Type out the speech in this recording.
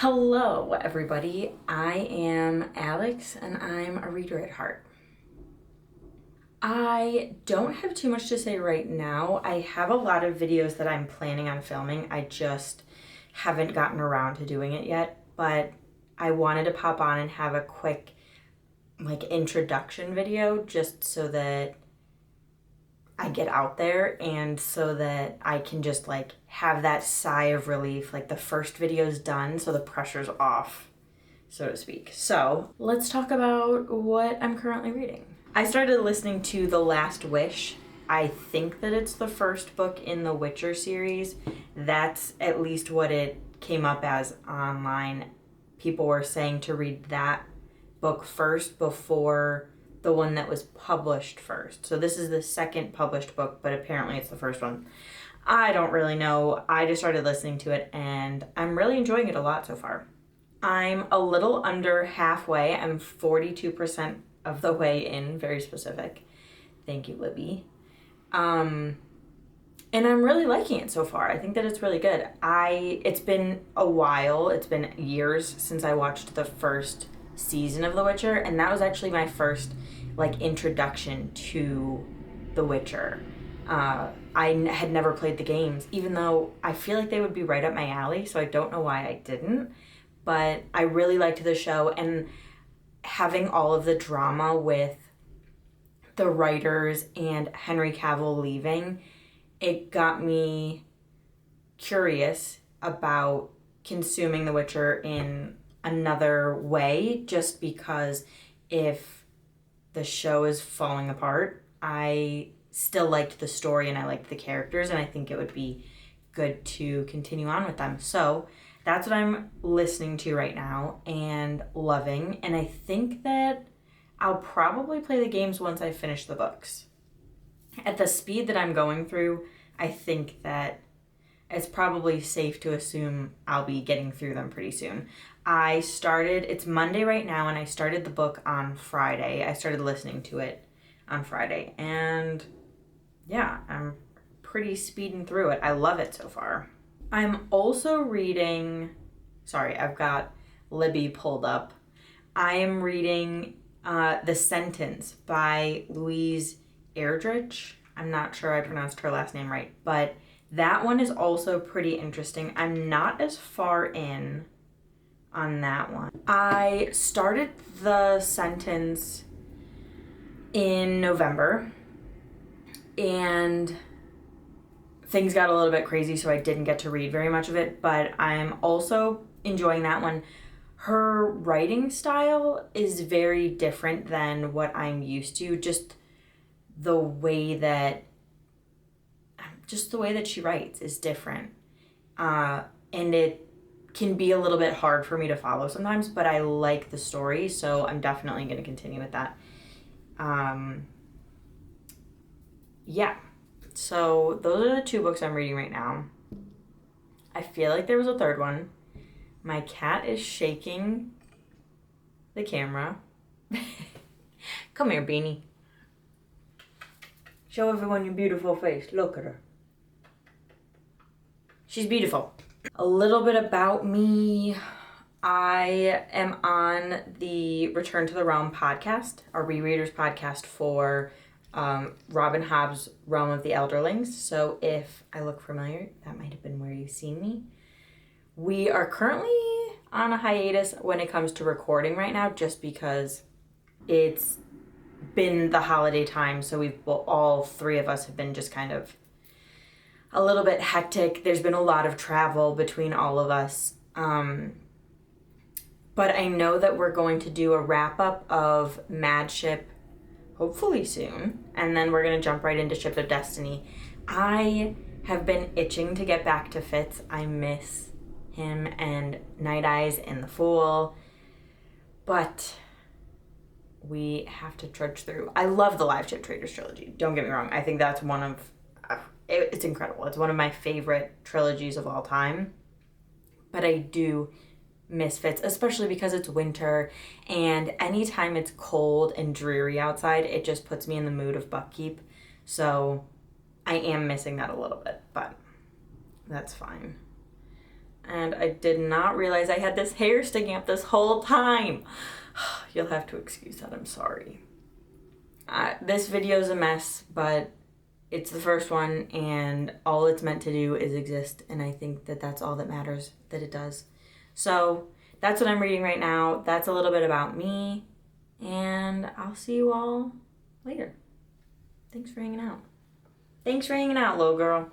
Hello, everybody. I am Alex, and I'm a reader at heart. I don't have too much to say right now. I have a lot of videos that I'm planning on filming. I just haven't gotten around to doing it yet, but I wanted to pop on and have a quick introduction video just so that I get out there and so that I can just have that sigh of relief. The first video's done, so the pressure's off, so to speak. So let's talk about what I'm currently reading. I started listening to The Last Wish. I think that it's the first book in the Witcher series. That's at least what it came up as online. People were saying to read that book first before the one that was published first. So this is the second published book, but apparently it's the first one. I don't really know. I just started listening to it and I'm really enjoying it a lot so far. I'm a little under halfway. I'm 42% of the way in, very specific. Thank you, Libby. And I'm really liking it so far. I think that it's really good. It's been a while. It's been years since I watched the first season of The Witcher, and that was actually my first introduction to The Witcher. I had never played the games, even though I feel like they would be right up my alley, so I don't know why I didn't. But I really liked the show, and having all of the drama with the writers and Henry Cavill leaving, it got me curious about consuming The Witcher in another way, just because if the show is falling apart, I still liked the story and I liked the characters, and I think it would be good to continue on with them. So that's what I'm listening to right now and loving, and I think that I'll probably play the games once I finish the books. At the speed that I'm going through, I think that it's probably safe to assume I'll be getting through them pretty soon. It's Monday right now, and I started the book on Friday. I started listening to it on Friday, and yeah, I'm pretty speeding through it. I love it so far. I'm also reading, I've got Libby pulled up. I am reading The Sentence by Louise Erdrich. I'm not sure I pronounced her last name right, but that one is also pretty interesting. I'm not as far in on that one. I started The Sentence in November, and things got a little bit crazy, so I didn't get to read very much of it, but I'm also enjoying that one. Her writing style is very different than what I'm used to, just the way that she writes is different. And it can be a little bit hard for me to follow sometimes, but I like the story, so I'm definitely going to continue with that. Yeah. So those are the two books I'm reading right now. I feel like there was a third one. My cat is shaking the camera. Come here, Beanie. Show everyone your beautiful face. Look at her. She's beautiful. A little bit about me. I am on the Return to the Realm podcast, a rereaders podcast for Robin Hobb's Realm of the Elderlings. So if I look familiar, that might have been where you've seen me. We are currently on a hiatus when it comes to recording right now, just because it's been the holiday time, so all three of us have been just kind of a little bit hectic. There's been a lot of travel between all of us. But I know that we're going to do a wrap-up of Mad Ship hopefully soon, and then we're going to jump right into Ship of Destiny. I have been itching to get back to Fitz. I miss him and Night Eyes and the Fool, but we have to trudge through. I love the Live Ship Traders trilogy. Don't get me wrong. I think that's it's incredible. It's one of my favorite trilogies of all time. But I do miss Fitz, especially because it's winter, and anytime it's cold and dreary outside, it just puts me in the mood of Buckkeep. So I am missing that a little bit, but that's fine. and I did not realize I had this hair sticking up this whole time. You'll have to excuse that, I'm sorry. This video is a mess, but it's the first one, and all it's meant to do is exist, and I think that that's all that matters, that it does. So that's what I'm reading right now. That's a little bit about me, and I'll see you all later. Thanks for hanging out. Thanks for hanging out, little girl.